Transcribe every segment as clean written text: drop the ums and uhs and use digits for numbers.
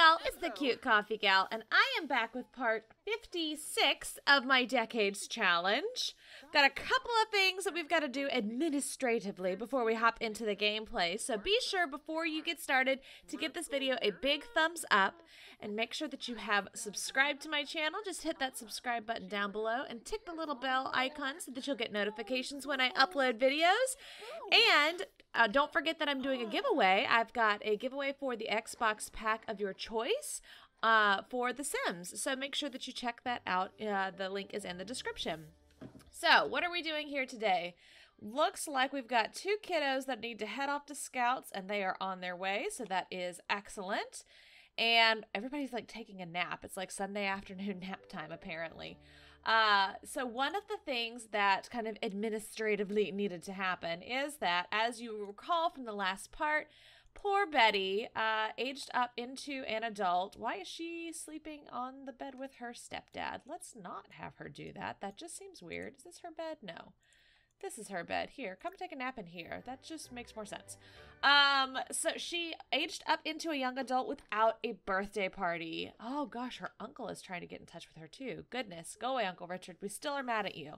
y'all, it's the Cute Coffee Gal, and I am back with part 56 of my Decades Challenge. Got a couple of things that we've got to do administratively before we hop into the gameplay, so be sure before you get started to give this video a big thumbs up, and make sure that you have subscribed to my channel. Just hit that subscribe button down below and tick the little bell icon so that you'll get notifications when I upload videos. And don't forget that I'm doing a giveaway. I've got a giveaway for the Xbox pack of your choice for The Sims. So make sure that you check that out. The link is in the description. So what are we doing here today? Looks like we've got two kiddos that need to head off to Scouts, and they are on their way. So that is excellent. And everybody's like taking a nap. It's like Sunday afternoon nap time, apparently. So one of the things that kind of administratively needed to happen is that, as you recall from the last part, poor Betty aged up into an adult. Why is she sleeping on the bed with her stepdad? Let's not have her do that. That just seems weird. Is this her bed? No. This is her bed. Here, come take a nap in here. That just makes more sense. So she aged up into a young adult without a birthday party. Oh gosh, her uncle is trying to get in touch with her too. Goodness, go away, Uncle Richard. We still are mad at you.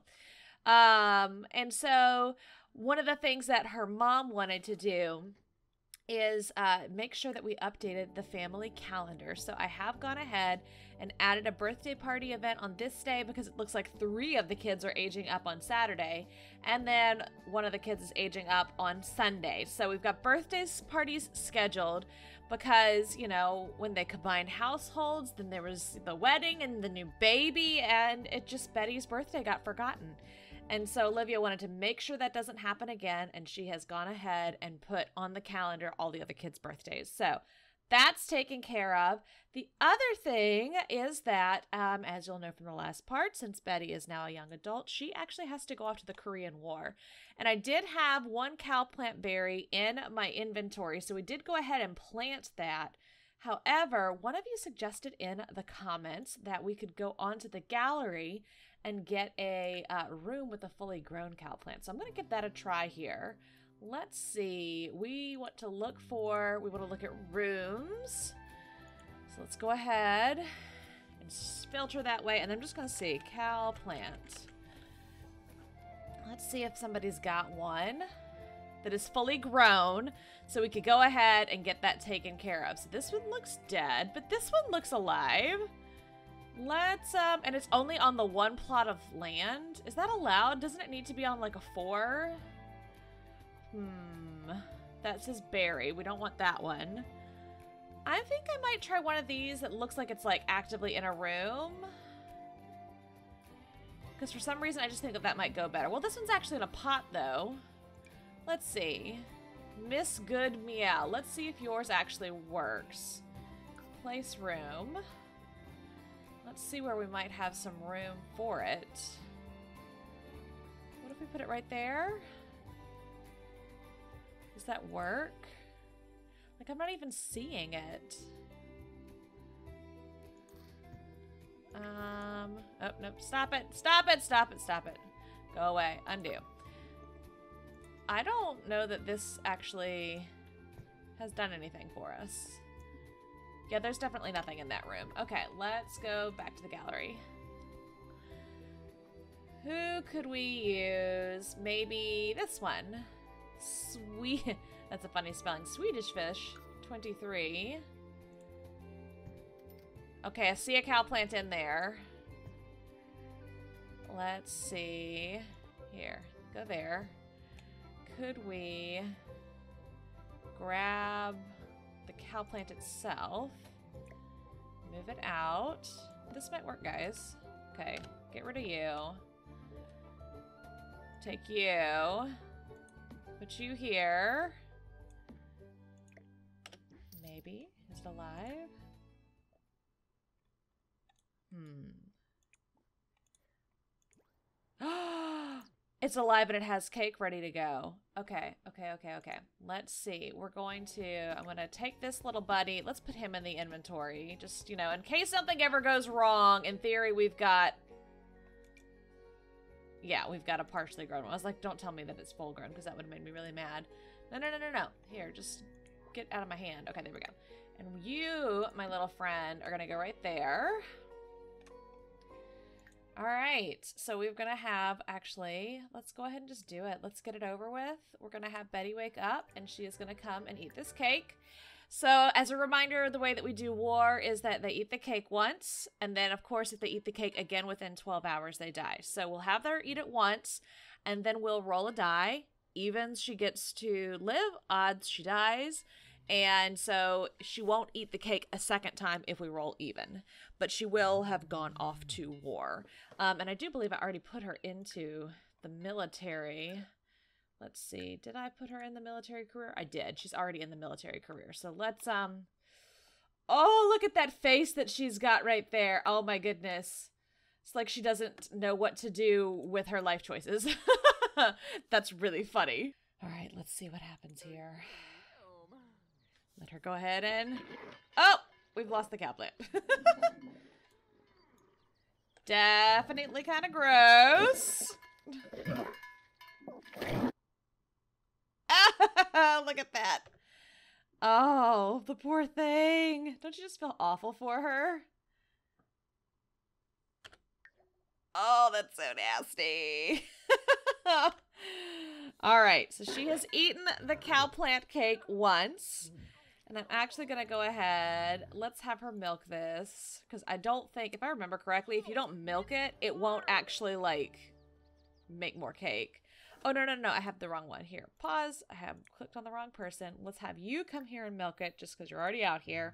And so one of the things that her mom wanted to do is make sure that we updated the family calendar. So I have gone ahead and added a birthday party event on this day because it looks like 3 of the kids are aging up on Saturday, and then one of the kids is aging up on Sunday. So we've got birthday parties scheduled because, you know, when they combined households, then there was the wedding and the new baby, and it just, Betty's birthday got forgotten. And so Olivia wanted to make sure that doesn't happen again, and she has gone ahead and put on the calendar all the other kids' birthdays. So that's taken care of. The other thing is that, as you'll know from the last part, since Betty is now a young adult, she actually has to go off to the Korean War. And I did have one cow plant berry in my inventory, so we did go ahead and plant that. However, one of you suggested in the comments that we could go onto the gallery and get a room with a fully grown cow plant. So I'm going to give that a try here. Let's see. We want to look at rooms. So let's go ahead and filter that way. And I'm just going to see cow plant. Let's see if somebody's got one that is fully grown, so we could go ahead and get that taken care of. So this one looks dead, but this one looks alive. Let's, and it's only on the one plot of land. Is that allowed? Doesn't it need to be on like a 4? That says berry. We don't want that one. I think I might try one of these that looks like it's like actively in a room. Because for some reason I just think that might go better. Well, this one's actually in a pot though. Let's see. Miss Good Meow. Let's see if yours actually works. Place room. Let's see where we might have some room for it. What if we put it right there? Does that work? Like, I'm not even seeing it. Oh, nope. Stop it. Stop it. Stop it. Stop it. Go away. Undo. I don't know that this actually has done anything for us. Yeah, there's definitely nothing in that room. Okay, let's go back to the gallery. Who could we use? Maybe this one. That's a funny spelling. Swedish fish, 23. Okay, I see a cow plant in there. Let's see. Here, go there. Could we grab the cow plant itself, move it out? This might work, guys. Okay, get rid of you. Take you. Put you here. Maybe. Is it alive? It's alive and it has cake ready to go. Okay. Let's see. I'm going to take this little buddy. Let's put him in the inventory. Just, you know, in case something ever goes wrong. In theory, we've got a partially grown one. I was like, don't tell me that it's full grown because that would have made me really mad. No. Here, just get out of my hand. Okay, there we go. And you, my little friend, are going to go right there. All right, so we're going to have, actually, let's go ahead and just do it. Let's get it over with. We're going to have Betty wake up, and she is going to come and eat this cake. So as a reminder, the way that we do war is that they eat the cake once, and then, of course, if they eat the cake again within 12 hours, they die. So we'll have her eat it once, and then we'll roll a die. Evens, she gets to live. Odds, she dies. And so she won't eat the cake a second time if we roll even. But she will have gone off to war. And I do believe I already put her into the military. Let's see. Did I put her in the military career? I did. She's already in the military career. So let's, oh, look at that face that she's got right there. Oh, my goodness. It's like she doesn't know what to do with her life choices. That's really funny. All right, let's see what happens here. Let her go ahead and... Oh! We've lost the cow plant. Definitely kind of gross. Look at that. Oh, the poor thing. Don't you just feel awful for her? Oh, that's so nasty. All right, so she has eaten the cow plant cake once. And I'm actually going to go ahead. Let's have her milk this. Because I don't think, if I remember correctly, if you don't milk it, it won't actually, like, make more cake. Oh, no. I have the wrong one. Here, pause. I have clicked on the wrong person. Let's have you come here and milk it just because you're already out here.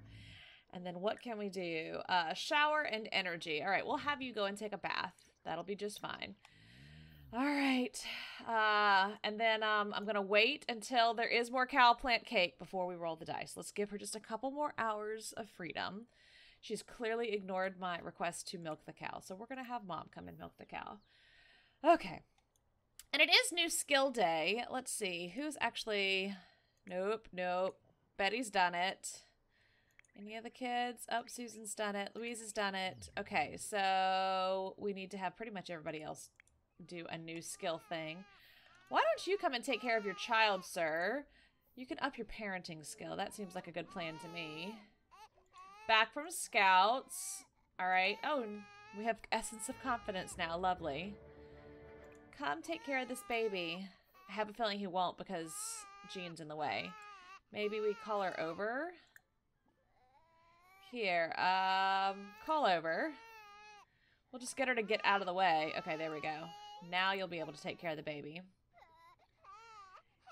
And then what can we do? Shower and energy. All right, we'll have you go and take a bath. That'll be just fine. All right. And then I'm going to wait until there is more cow plant cake before we roll the dice. Let's give her just a couple more hours of freedom. She's clearly ignored my request to milk the cow. So we're going to have Mom come and milk the cow. Okay. And it is new skill day. Let's see. Who's actually... Nope. Betty's done it. Any of the kids? Oh, Susan's done it. Louise has done it. Okay, so we need to have pretty much everybody else do a new skill thing. Why don't you come and take care of your child, sir? You can up your parenting skill. That seems like a good plan to me. Back from scouts. All right. Oh, we have essence of confidence now. Lovely. Come take care of this baby. I have a feeling he won't because Jean's in the way. Maybe we call her over. Here, call over. We'll just get her to get out of the way. Okay, there we go. Now you'll be able to take care of the baby.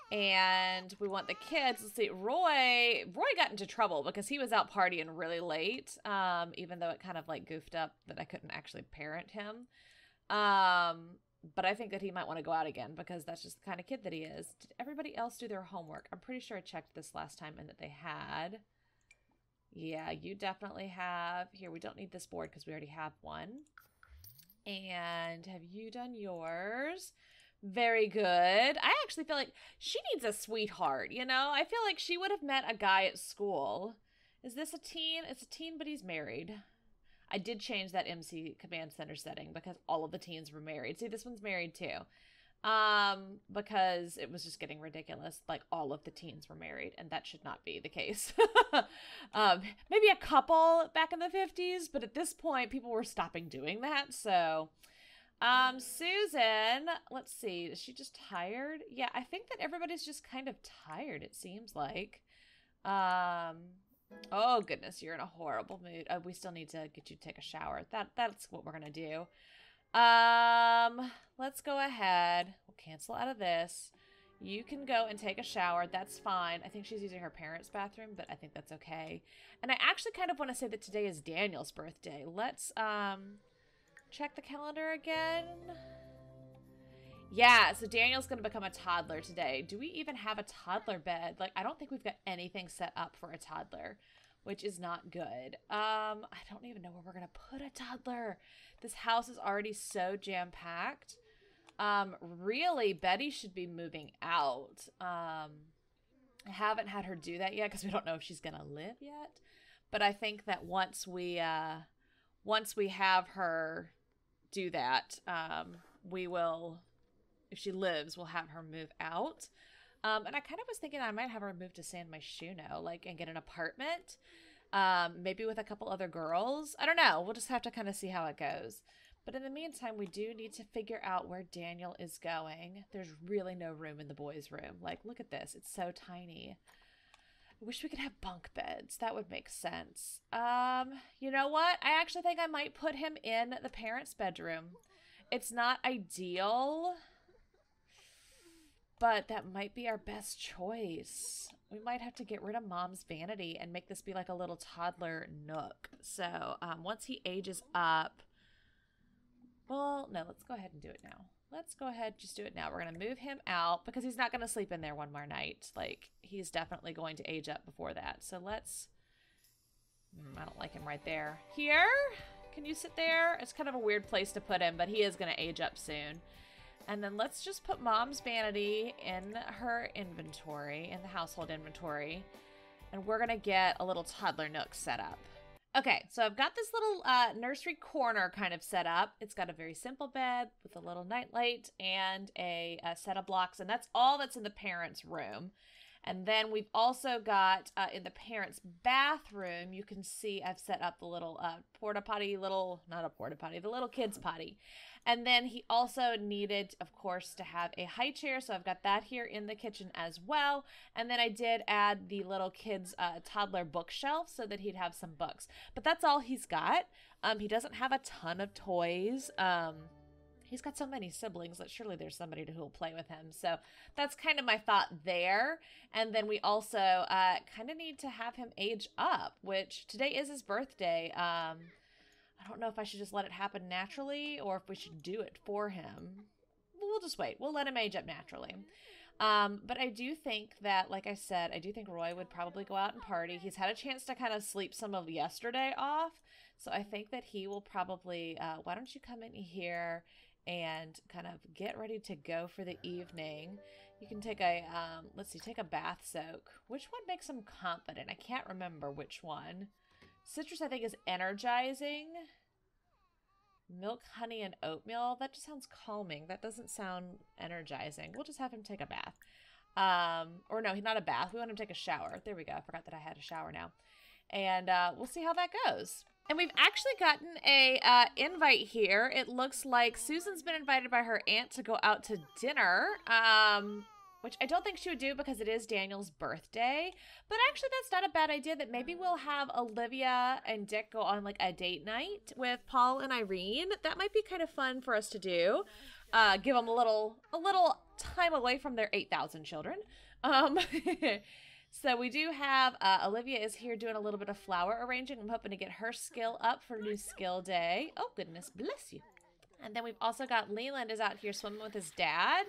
And we want the kids. Let's see, Roy got into trouble because he was out partying really late, even though it kind of like goofed up that I couldn't actually parent him. But I think that he might want to go out again because that's just the kind of kid that he is. Did everybody else do their homework? I'm pretty sure I checked this last time and that they had. Yeah, you definitely have. Here, we don't need this board because we already have one. And have you done yours? Very good. I actually feel like she needs a sweetheart, you know? I feel like she would have met a guy at school. Is this a teen? It's a teen, but he's married. I did change that MC Command Center setting because all of the teens were married. See, this one's married too. Because it was just getting ridiculous. Like all of the teens were married, and that should not be the case. Maybe a couple back in the 50s, but at this point, people were stopping doing that. So, Susan, let's see. Is she just tired? Yeah, I think that everybody's just kind of tired, it seems like. Oh goodness, you're in a horrible mood. We still need to get you to take a shower. That's what we're gonna do. Let's go ahead. We'll cancel out of this. You can go and take a shower. That's fine. I think she's using her parents' bathroom, but I think that's okay. And I actually kind of want to say that today is Daniel's birthday. Let's, check the calendar again. Yeah, so Daniel's going to become a toddler today. Do we even have a toddler bed? Like, I don't think we've got anything set up for a toddler, which is not good. I don't even know where we're going to put a toddler. This house is already so jam-packed. Really, Betty should be moving out. I haven't had her do that yet because we don't know if she's going to live yet. But I think that once we have her do that, we will... If she lives, we'll have her move out. And I kind of was thinking I might have her move to San Myshuno, like, and get an apartment. Maybe with a couple other girls. I don't know. We'll just have to kind of see how it goes. But in the meantime, we do need to figure out where Daniel is going. There's really no room in the boys' room. Like, look at this. It's so tiny. I wish we could have bunk beds. That would make sense. You know what? I actually think I might put him in the parents' bedroom. It's not ideal, but that might be our best choice. We might have to get rid of Mom's vanity and make this be like a little toddler nook. So once he ages up, well, no, let's go ahead and do it now. Let's go ahead, just do it now. We're going to move him out because he's not going to sleep in there one more night. Like, he's definitely going to age up before that. So let's, I don't like him right there. Here? Can you sit there? It's kind of a weird place to put him, but he is going to age up soon. And then let's just put Mom's vanity in her inventory, in the household inventory. And we're going to get a little toddler nook set up. Okay, so I've got this little nursery corner kind of set up. It's got a very simple bed with a little nightlight and a set of blocks. And that's all that's in the parents' room. And then we've also got in the parents' bathroom, you can see I've set up the little porta potty, not a porta potty, the little kids potty. And then he also needed, of course, to have a high chair. So I've got that here in the kitchen as well. And then I did add the little kids' toddler bookshelf so that he'd have some books. But that's all he's got. He doesn't have a ton of toys. He's got so many siblings that surely there's somebody who will play with him. So that's kind of my thought there. And then we also kind of need to have him age up, which today is his birthday. I don't know if I should just let it happen naturally or if we should do it for him. We'll just wait. We'll let him age up naturally. But I do think that, like I said, I do think Roy would probably go out and party. He's had a chance to kind of sleep some of yesterday off. So I think that he will probably, why don't you come in here and kind of get ready to go for the evening. You can take a, let's see, take a bath soak. Which one makes him confident? I can't remember which one. Citrus, I think, is energizing. Milk, honey, and oatmeal. That just sounds calming. That doesn't sound energizing. We'll just have him take a bath. Or no, not a bath. We want him to take a shower. There we go. I forgot that I had a shower now. And we'll see how that goes. And we've actually gotten a invite here. It looks like Susan's been invited by her aunt to go out to dinner, which I don't think she would do because it is Daniel's birthday. But actually, that's not a bad idea that maybe we'll have Olivia and Dick go on like a date night with Paul and Irene. That might be kind of fun for us to do. Give them a little time away from their 8,000 children. So we do have, Olivia is here doing a little bit of flower arranging. I'm hoping to get her skill up for New Skill Day. Oh, goodness, bless you. And then we've also got Leland is out here swimming with his dad.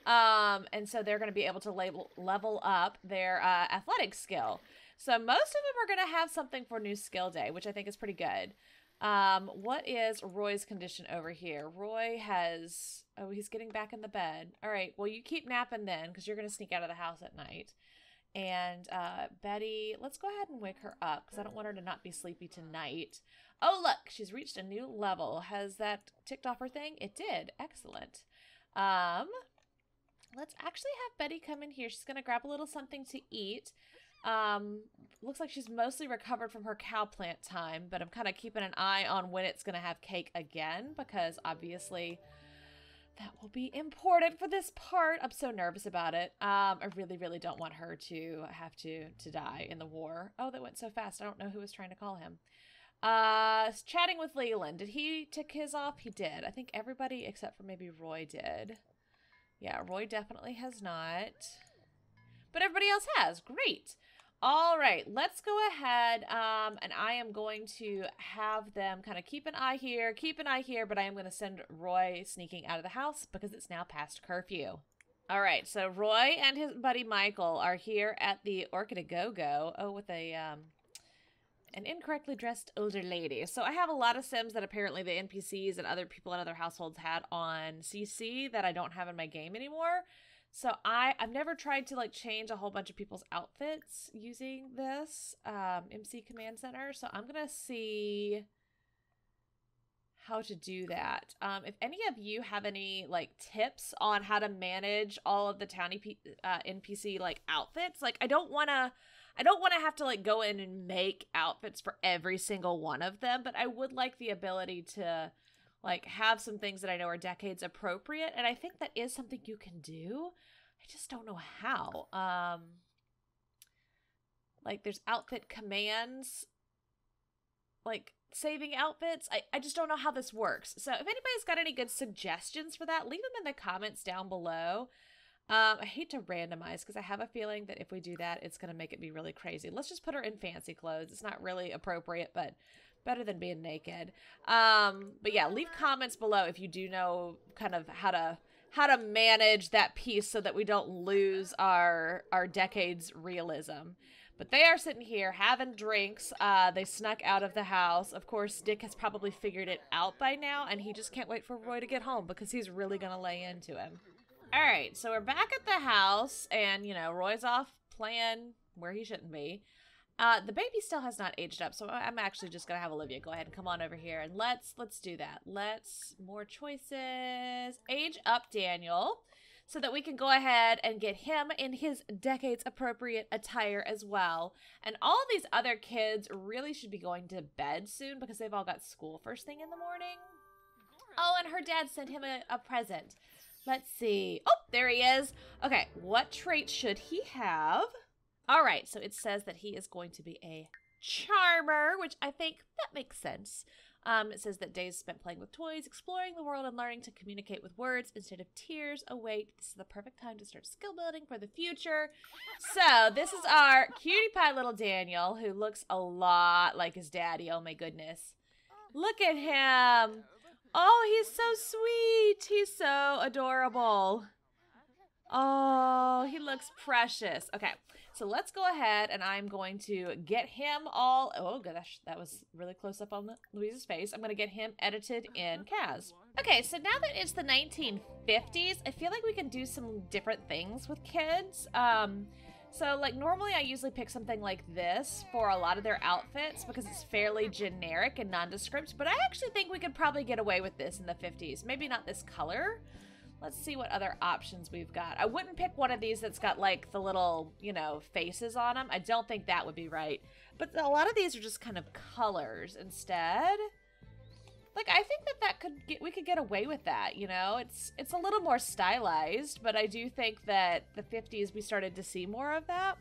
And so they're going to be able to level up their athletic skill. So most of them are going to have something for New Skill Day, which I think is pretty good. What is Roy's condition over here? Roy has, oh, he's getting back in the bed. All right, well, you keep napping then because you're going to sneak out of the house at night. And Betty, let's go ahead and wake her up because I don't want her to not be sleepy tonight. Oh, look, she's reached a new level. Has that ticked off her thing? It did. Excellent. Let's actually have Betty come in here. She's going to grab a little something to eat. Looks like she's mostly recovered from her cow plant time, but I'm kind of keeping an eye on when it's going to have cake again because obviously that will be important for this part. I'm so nervous about it. I really, really don't want her to have to die in the war. Oh, that went so fast. I don't know who was trying to call him. Chatting with Leland. Did he tick his off? He did. I think everybody except for maybe Roy did. Yeah, Roy definitely has not. But everybody else has. Great. All right, let's go ahead, and I am going to have them kind of keep an eye here, but I am going to send Roy sneaking out of the house because it's now past curfew. All right, so Roy and his buddy Michael are here at the Orchid A Go-Go, with a, an incorrectly dressed older lady. So I have a lot of Sims that apparently the NPCs and other people in other households had on CC that I don't have in my game anymore. So I've never tried to like change a whole bunch of people's outfits using this MC Command Center. So I'm going to see how to do that. If any of you have any like tips on how to manage all of the townie NPC like outfits, like I don't want to I don't want to have to like go in and make outfits for every single one of them, but I would like the ability to like have some things that I know are decades appropriate, and I think that is something you can do. I just don't know how. Like there's outfit commands, like saving outfits. I just don't know how this works. So if anybody's got any good suggestions for that, leave them in the comments down below. I hate to randomize because I have a feeling that if we do that, it's going to make it be really crazy. Let's just put her in fancy clothes. It's not really appropriate, but better than being naked. But yeah, leave comments below if you do know kind of how to manage that piece so that we don't lose our decades realism. But they are sitting here having drinks. They snuck out of the house. Of course, Dick has probably figured it out by now, and he just can't wait for Roy to get home because he's really going to lay into him. All right, so we're back at the house, and, you know, Roy's off playing where he shouldn't be. The baby still has not aged up, so I'm actually just going to have Olivia go ahead and come on over here, and let's do that. More choices. Age up Daniel, so that we can go ahead and get him in his decades-appropriate attire as well. And all of these other kids really should be going to bed soon because they've all got school first thing in the morning. Oh, and her dad sent him a present. Let's see. Oh, there he is. Okay, what trait should he have? All right, so it says that he is going to be a charmer, which I think that makes sense. It says that days spent playing with toys, exploring the world, and learning to communicate with words instead of tears await. This is the perfect time to start skill building for the future. So this is our cutie pie little Daniel, who looks a lot like his daddy. Oh my goodness. Look at him. Oh, he's so sweet. He's so adorable. Oh, he looks precious. Okay, so let's go ahead and I'm going to get him all... Oh, gosh, that was really close up on Louise's face. I'm going to get him edited in Kaz. Okay, so now that it's the 1950s, I feel like we can do some different things with kids. So, like, normally I usually pick something like this for a lot of their outfits because it's fairly generic and nondescript, but I actually think we could probably get away with this in the 50s. Maybe not this color. Let's see what other options we've got. I wouldn't pick one of these that's got, like, the little, you know, faces on them. I don't think that would be right. But a lot of these are just kind of colors instead. Like, I think that we could get away with that, you know? It's a little more stylized, but I do think that the 50s we started to see more of that.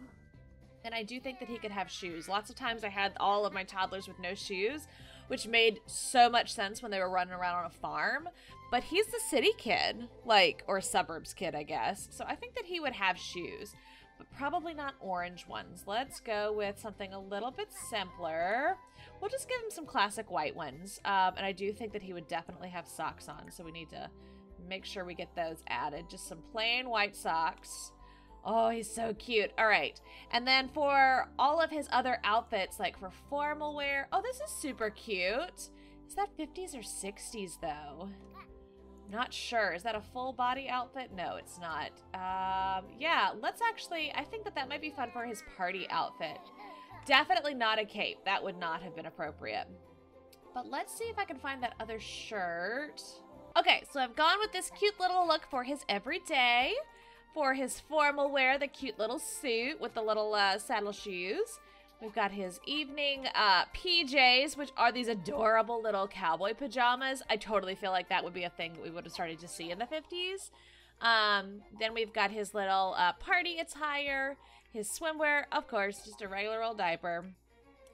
And I do think that he could have shoes. Lots of times I had all of my toddlers with no shoes, which made so much sense when they were running around on a farm. But he's the city kid, like, or suburbs kid, I guess. So I think that he would have shoes, but probably not orange ones. Let's go with something a little bit simpler. We'll just give him some classic white ones. And I do think that he would definitely have socks on, so we need to make sure we get those added. Just some plain white socks. Oh, he's so cute. All right. And then for all of his other outfits, like for formal wear. Oh, this is super cute. Is that 50s or 60s, though? Not sure. Is that a full body outfit? No, it's not. Yeah, let's actually... I think that might be fun for his party outfit. Definitely not a cape. That would not have been appropriate. But let's see if I can find that other shirt. Okay, so I've gone with this cute little look for his everyday. For his formal wear, the cute little suit with the little saddle shoes. We've got his evening PJs, which are these adorable little cowboy pajamas. I totally feel like that would be a thing that we would have started to see in the 50s. Then we've got his little party attire, his swimwear, of course, just a regular old diaper.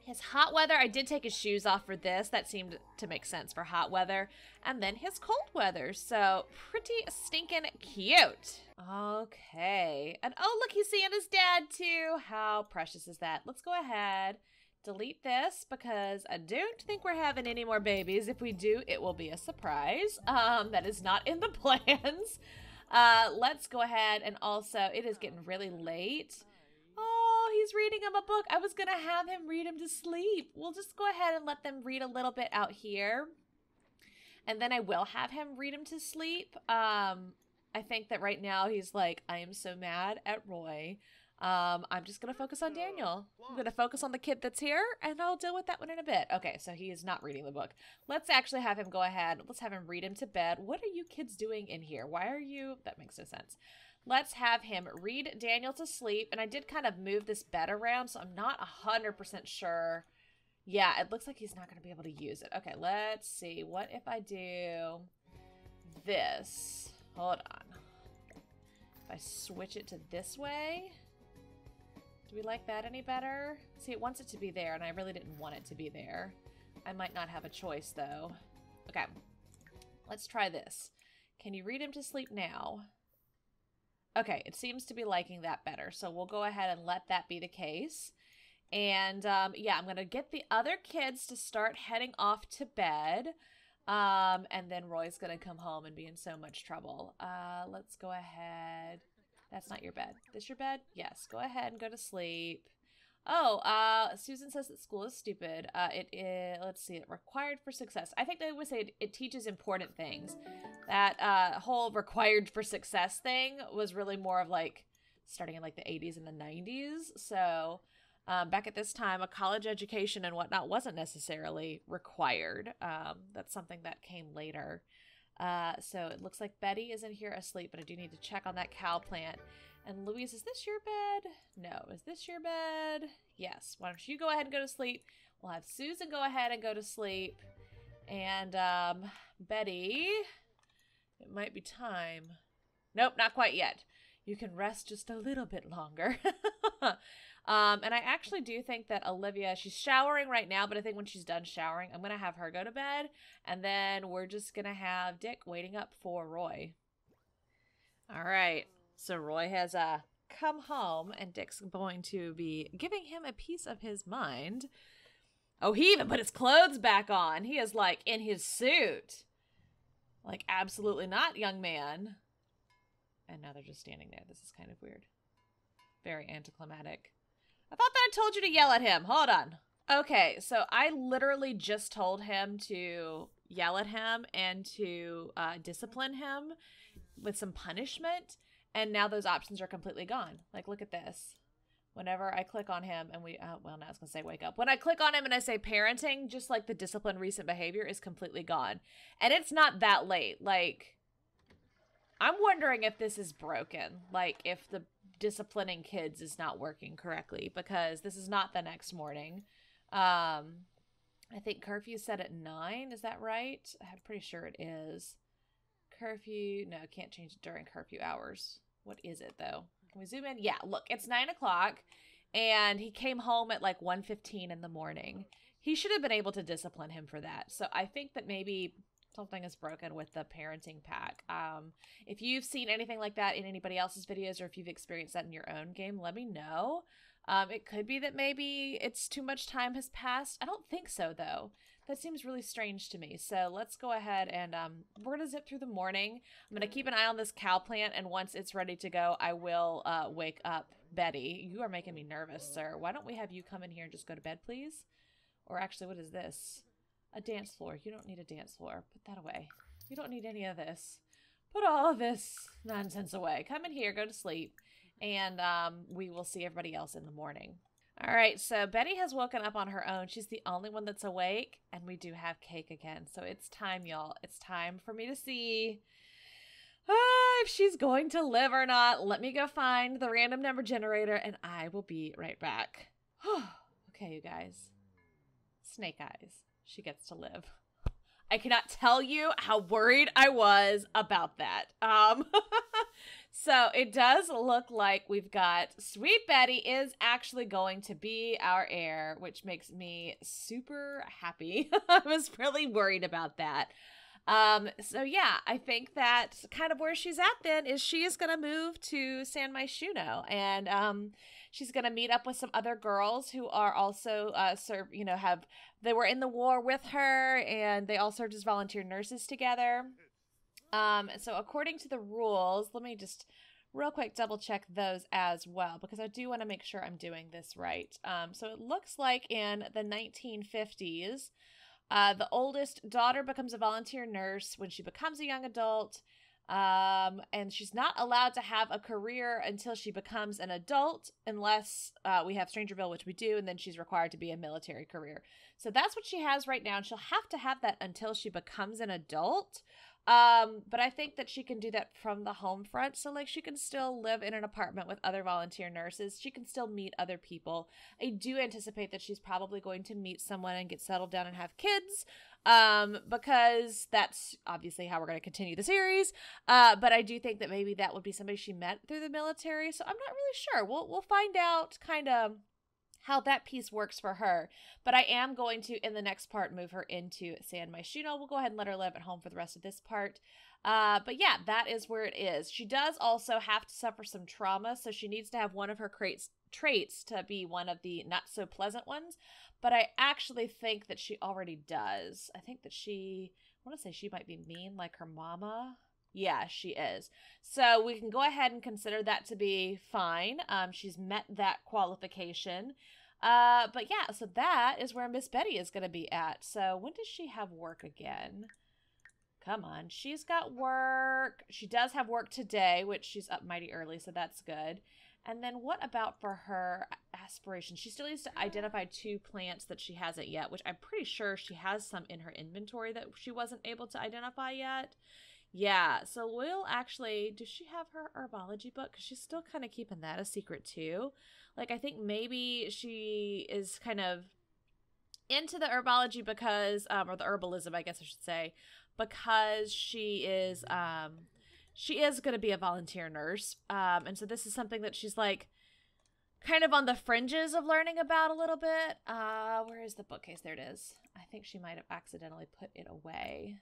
His hot weather, I did take his shoes off for this. That seemed to make sense for hot weather. And then his cold weather. So pretty stinking cute. Okay. And oh, look, he's seeing his dad too. How precious is that? Let's go ahead, delete this because I don't think we're having any more babies. If we do, it will be a surprise. That is not in the plans. Let's go ahead and also, it is getting really late. Oh, he's reading him a book. I was going to have him read him to sleep. We'll just go ahead and let them read a little bit out here. And then I will have him read him to sleep. I think that right now he's like, I am so mad at Roy. I'm just going to focus on Daniel. I'm going to focus on the kid that's here, and I'll deal with that one in a bit. Okay, so he is not reading the book. Let's actually have him go ahead. Let's have him read him to bed. What are you kids doing in here? Why are you... That makes no sense. Let's have him read Daniel to sleep. And I did kind of move this bed around, so I'm not 100% sure. Yeah, it looks like he's not going to be able to use it. Okay, let's see. What if I do this? Hold on. If I switch it to this way, do we like that any better? See, it wants it to be there, and I really didn't want it to be there. I might not have a choice, though. Okay, let's try this. Can you read him to sleep now? Okay, it seems to be liking that better, so we'll go ahead and let that be the case. And, yeah, I'm going to get the other kids to start heading off to bed. And then Roy's going to come home and be in so much trouble. Let's go ahead. That's not your bed. This your bed? Yes, go ahead and go to sleep. Oh, Susan says that school is stupid. It is, let's see, required for success. I think they would say it teaches important things. That whole required for success thing was really more of like starting in like the 80s and the 90s. So back at this time, a college education and whatnot wasn't necessarily required. That's something that came later. So it looks like Betty is in here asleep, but I do need to check on that cow plant. And Louise, is this your bed? No. Is this your bed? Yes. Why don't you go ahead and go to sleep? We'll have Susan go ahead and go to sleep. And Betty, it might be time. Nope, not quite yet. You can rest just a little bit longer. And I actually do think that Olivia, she's showering right now, but I think when she's done showering, I'm going to have her go to bed. And then we're just going to have Dick waiting up for Roy. All right. So Roy has come home, and Dick's going to be giving him a piece of his mind. Oh, he even put his clothes back on. He is like in his suit. Like, absolutely not, young man. And now they're just standing there. This is kind of weird. Very anticlimactic. I thought that I told you to yell at him. Hold on. Okay, so I literally just told him to yell at him and to discipline him with some punishment. And now those options are completely gone. Like, look at this. Whenever I click on him and well, now I was going to say wake up. When I click on him and I say parenting, just like the discipline recent behavior is completely gone. And it's not that late. Like, I'm wondering if this is broken. Like, if the disciplining kids is not working correctly, because this is not the next morning. I think curfew set at 9. Is that right? I'm pretty sure it is. Curfew. No, can't change it during curfew hours. What is it, though? Can we zoom in? Yeah, look, it's 9 o'clock, and he came home at like 1:15 in the morning. He should have been able to discipline him for that. So I think that maybe something is broken with the parenting pack. If you've seen anything like that in anybody else's videos, or if you've experienced that in your own game, let me know. It could be that maybe it's too much time has passed. I don't think so, though. That seems really strange to me. So let's go ahead and we're going to zip through the morning. I'm going to keep an eye on this cow plant, and once it's ready to go, I will wake up Betty. You are making me nervous, sir. Why don't we have you come in here and just go to bed, please? Or actually, what is this? A dance floor. You don't need a dance floor. Put that away. You don't need any of this. Put all of this nonsense away. Come in here, go to sleep, and we will see everybody else in the morning. All right, so Betty has woken up on her own. She's the only one that's awake, and we do have cake again. So it's time, y'all. It's time for me to see if she's going to live or not. Let me go find the random number generator, and I will be right back. Okay, you guys. Snake eyes. She gets to live. I cannot tell you how worried I was about that. So it does look like we've got Sweet Betty is actually going to be our heir, which makes me super happy. I was really worried about that. So yeah, I think that kind of where she's at then is she is going to move to San Myshuno, and she's going to meet up with some other girls who are also they were in the war with her, and they all served as volunteer nurses together. So according to the rules, let me just real quick double check those as well, because I do want to make sure I'm doing this right. So it looks like in the 1950s, the oldest daughter becomes a volunteer nurse when she becomes a young adult, and she's not allowed to have a career until she becomes an adult, unless we have Strangerville, which we do, and then she's required to be a military career. So that's what she has right now, and she'll have to have that until she becomes an adult. But I think that she can do that from the home front. So like she can still live in an apartment with other volunteer nurses. She can still meet other people. I do anticipate that she's probably going to meet someone and get settled down and have kids. Because that's obviously how we're going to continue the series. But I do think that maybe that would be somebody she met through the military. So I'm not really sure. We'll find out kind of how that piece works for her. But I am going to, in the next part, move her into San Myshuno. We'll go ahead and let her live at home for the rest of this part. But yeah, that is where it is. She does also have to suffer some trauma, so she needs to have one of her traits to be one of the not so pleasant ones. But I actually think that she already does. I think that I want to say she might be mean like her mama. Yeah, she is. So we can go ahead and consider that to be fine. She's met that qualification. But yeah, so that is where Miss Betty is going to be at. So when does she have work again? Come on. She's got work. She does have work today, which she's up mighty early, so that's good. And then what about for her aspirations? She still needs to identify 2 plants that she hasn't yet, which I'm pretty sure she has some in her inventory that she wasn't able to identify yet. Yeah, so we'll actually, does she have her herbology book? Because she's still kind of keeping that a secret too. Like, I think maybe she is kind of into the herbology because, or the herbalism, I guess I should say, because she is going to be a volunteer nurse. And so this is something that she's like kind of on the fringes of learning about a little bit. Where is the bookcase? There it is. I think she might have accidentally put it away.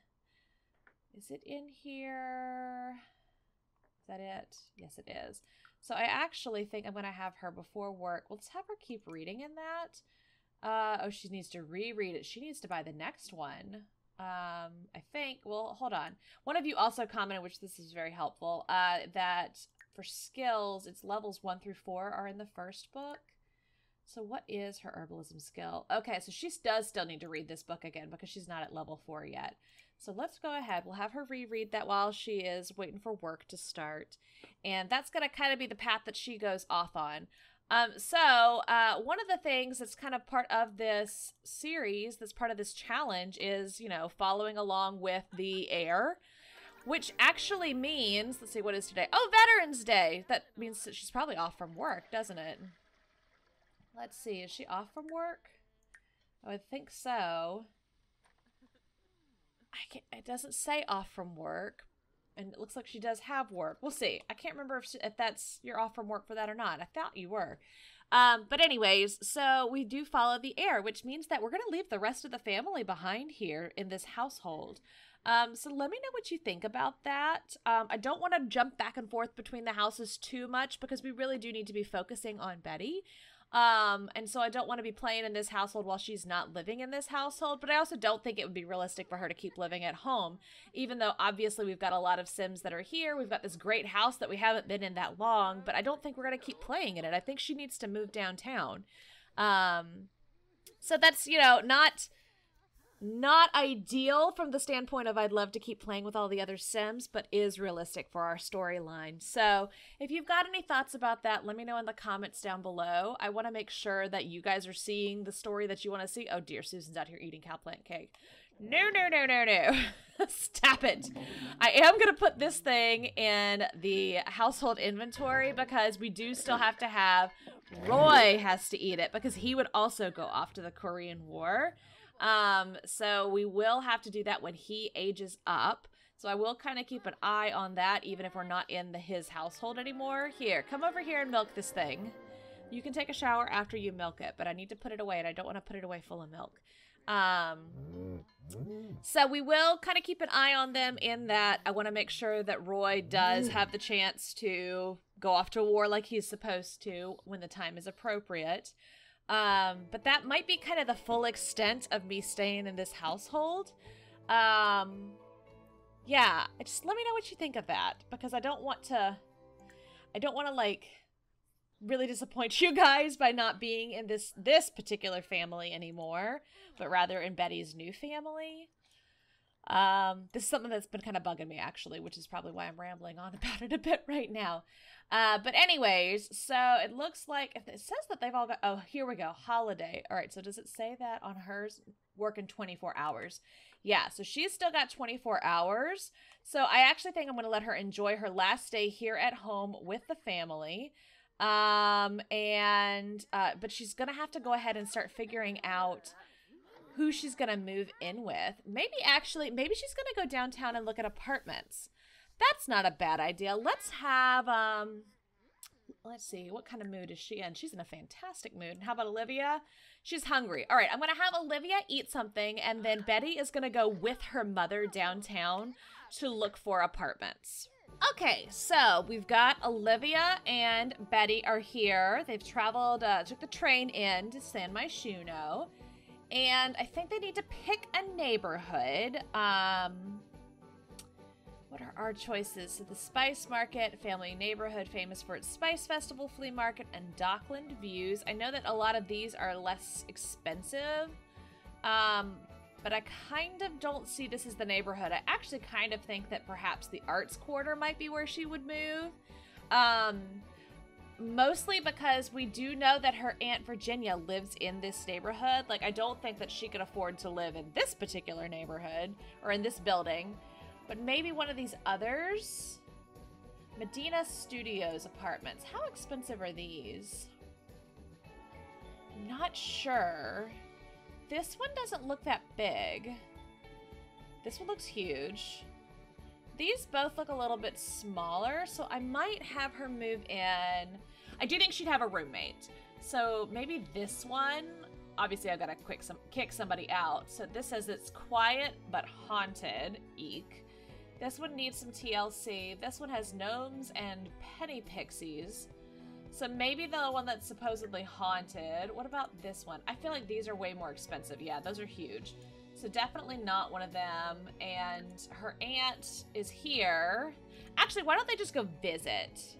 Is it in here? Is that it? Yes, it is. So I actually think I'm going to have her before work. Let's have her keep reading in that. Oh, she needs to reread it. She needs to buy the next one. I think, well, hold on. One of you also commented, which this is very helpful, that for skills, it's levels 1 through 4 are in the first book. So what is her herbalism skill? Okay, so she does still need to read this book again because she's not at level 4 yet. So let's go ahead. We'll have her reread that while she is waiting for work to start. And that's going to kind of be the path that she goes off on. So one of the things that's kind of part of this series, that's part of this challenge is, you know, following along with the heir, which actually means, let's see, what is today? Oh, Veterans Day. That means that she's probably off from work, doesn't it? Let's see. Is she off from work? I would think so. It doesn't say off from work, and it looks like she does have work. We'll see. I can't remember if that's you're off from work for that or not. I thought you were. But anyways, so we do follow the heir, which means that we're going to leave the rest of the family behind here in this household. So let me know what you think about that. I don't want to jump back and forth between the houses too much because we really do need to be focusing on Betty. And so I don't want to be playing in this household while she's not living in this household, but I also don't think it would be realistic for her to keep living at home, even though obviously we've got a lot of Sims that are here. We've got this great house that we haven't been in that long, but I don't think we're going to keep playing in it. I think she needs to move downtown. So that's, you know, not ideal from the standpoint of I'd love to keep playing with all the other Sims, but is realistic for our storyline. So if you've got any thoughts about that, let me know in the comments down below. I want to make sure that you guys are seeing the story that you want to see. Oh dear, Susan's out here eating cow plant cake. No, no, no, no, no. Stop it. I am going to put this thing in the household inventory because we do still have to have Roy has to eat it because he would also go off to the Korean War. So we will have to do that when he ages up. So I will kind of keep an eye on that, even if we're not in his household anymore. Here, come over here and milk this thing. You can take a shower after you milk it, but I need to put it away, and I don't want to put it away full of milk. So we will kind of keep an eye on them in that I want to make sure that Roy does have the chance to go off to war like he's supposed to when the time is appropriate. But that might be kind of the full extent of me staying in this household. Yeah, just let me know what you think of that, because I don't want to like really disappoint you guys by not being in this particular family anymore, but rather in Betty's new family. This is something that's been kind of bugging me, actually, which is probably why I'm rambling on about it a bit right now. But anyways, so it looks like, if it says that they've all got, oh, here we go, holiday. All right, so does it say that on hers? Working 24 hours. Yeah, so she's still got 24 hours. So I actually think I'm going to let her enjoy her last day here at home with the family. But she's going to have to go ahead and start figuring out who she's going to move in with. Maybe she's going to go downtown and look at apartments. That's not a bad idea. Let's have, let's see, what kind of mood is she in? She's in a fantastic mood. And how about Olivia? She's hungry. All right, I'm going to have Olivia eat something, and then Betty is going to go with her mother downtown to look for apartments. Okay, so we've got Olivia and Betty are here. They've traveled, took the train in to San Myshuno, and I think they need to pick a neighborhood. What are our choices? So the Spice Market, family neighborhood famous for its Spice Festival, flea market, and Dockland views. I know that a lot of these are less expensive, but I kind of don't see this as the neighborhood. I actually kind of think that perhaps the Arts Quarter might be where she would move. Mostly because we do know that her Aunt Virginia lives in this neighborhood. Like, I don't think that she could afford to live in this particular neighborhood or in this building. But maybe one of these others? Medina Studios apartments. How expensive are these? Not sure. This one doesn't look that big. This one looks huge. These both look a little bit smaller, so I might have her move in. I do think she'd have a roommate. So maybe this one. Obviously, I've got to kick somebody out. So this says it's quiet but haunted. Eek. This one needs some TLC. This one has gnomes and penny pixies. So maybe the one that's supposedly haunted. What about this one? I feel like these are way more expensive. Yeah, those are huge. So definitely not one of them. And her aunt is here. Actually, why don't they just go visit?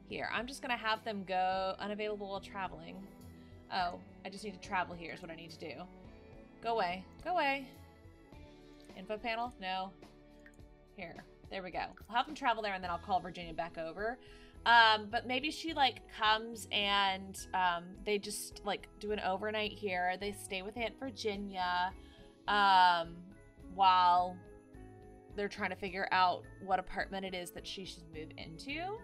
Here, I'm just going to have them go unavailable while traveling. Oh, I just need to travel here is what I need to do. Go away. Go away. Info panel? No. Here. There we go. I'll have them travel there and then I'll call Virginia back over. But maybe she, like, comes and they just, like, do an overnight here. They stay with Aunt Virginia while they're trying to figure out what apartment it is that she should move into.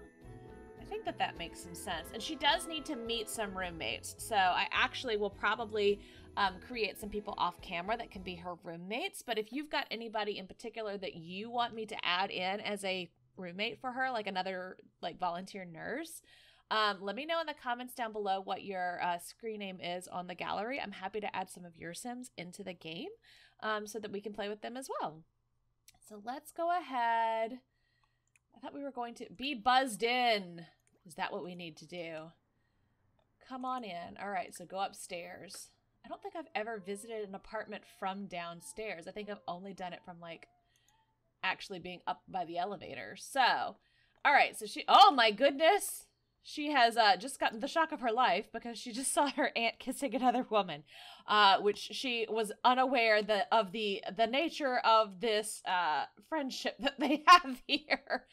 I think that that makes some sense. And she does need to meet some roommates. So I actually will probably create some people off camera that can be her roommates. But if you've got anybody in particular that you want me to add in as a roommate for her, like another like volunteer nurse, let me know in the comments down below what your screen name is on the gallery. I'm happy to add some of your Sims into the game so that we can play with them as well. So let's go ahead. I thought we were going to be buzzed in. Is that what we need to do? Come on in. All right, so go upstairs. I don't think I've ever visited an apartment from downstairs. I think I've only done it from, like, actually being up by the elevator. So, all right, so oh my goodness. She has just gotten the shock of her life because she just saw her aunt kissing another woman, which she was unaware of the nature of this friendship that they have here.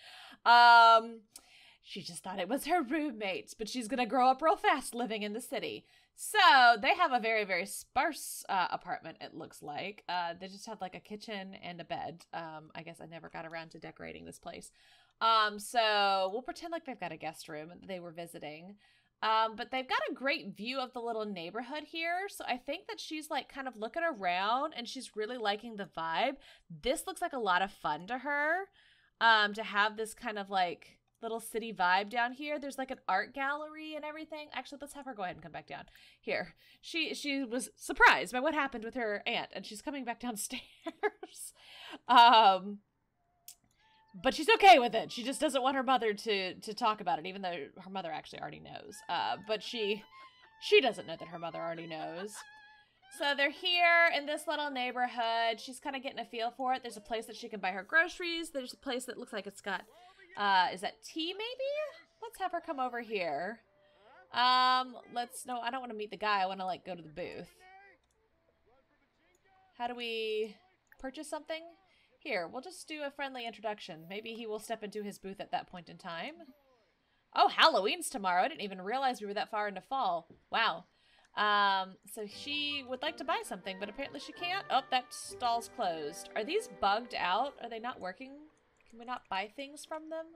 She just thought it was her roommate, but she's going to grow up real fast living in the city. So they have a very, very sparse apartment, it looks like. They just have like a kitchen and a bed. I guess I never got around to decorating this place. So we'll pretend like they've got a guest room that they were visiting. But they've got a great view of the little neighborhood here. So I think that she's like kind of looking around and she's really liking the vibe. This looks like a lot of fun to her, to have this kind of like little city vibe down here. There's like an art gallery and everything. Actually, let's have her go ahead and come back down here. She was surprised by what happened with her aunt and she's coming back downstairs. But she's okay with it. She just doesn't want her mother to talk about it, even though her mother actually already knows. But she doesn't know that her mother already knows. So they're here in this little neighborhood. She's kind of getting a feel for it. There's a place that she can buy her groceries. There's a place that looks like it's got, is that tea maybe? Let's have her come over here. No, I don't want to meet the guy. I want to like go to the booth. How do we purchase something? Here, we'll just do a friendly introduction. Maybe he will step into his booth at that point in time. Oh, Halloween's tomorrow. I didn't even realize we were that far into fall. Wow. So she would like to buy something, but apparently she can't. Oh, that stall's closed. Are these bugged out? Are they not working? Can we not buy things from them?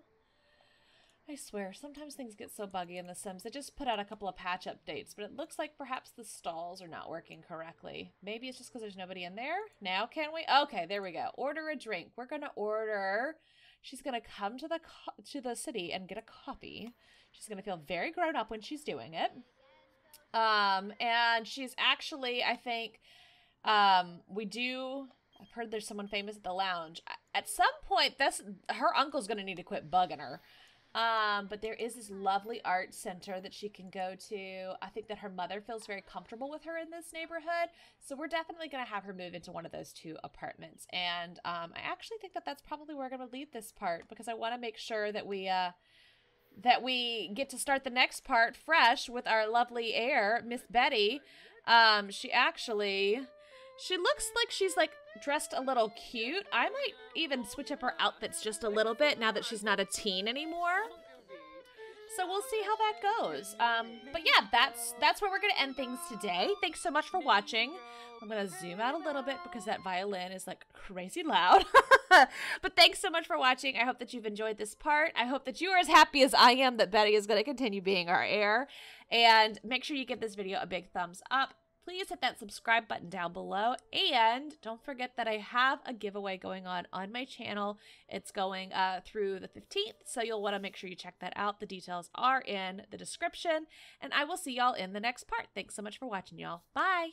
I swear, sometimes things get so buggy in The Sims. They just put out a couple of patch updates, but it looks like perhaps the stalls are not working correctly. Maybe it's just because there's nobody in there. Now can we? Okay, there we go. Order a drink. We're gonna order. She's gonna come to the city and get a coffee. She's gonna feel very grown up when she's doing it. And she's actually, I think, I've heard there's someone famous at the lounge. At some point, her uncle's gonna need to quit bugging her. But there is this lovely art center that she can go to. I think that her mother feels very comfortable with her in this neighborhood. So we're definitely going to have her move into one of those 2 apartments. And I actually think that that's probably where we're going to leave this part, because I want to make sure that we get to start the next part fresh with our lovely heir, Miss Betty. She looks like she's like dressed a little cute. I might even switch up her outfits just a little bit now that she's not a teen anymore. So we'll see how that goes. But yeah, that's where we're going to end things today. Thanks so much for watching. I'm going to zoom out a little bit because that violin is like crazy loud. But thanks so much for watching. I hope that you've enjoyed this part. I hope that you are as happy as I am that Betty is going to continue being our heir. And make sure you give this video a big thumbs up. Please hit that subscribe button down below, and don't forget that I have a giveaway going on my channel. It's going through the 15th, so you'll want to make sure you check that out. The details are in the description, and I will see y'all in the next part. Thanks so much for watching, y'all. Bye!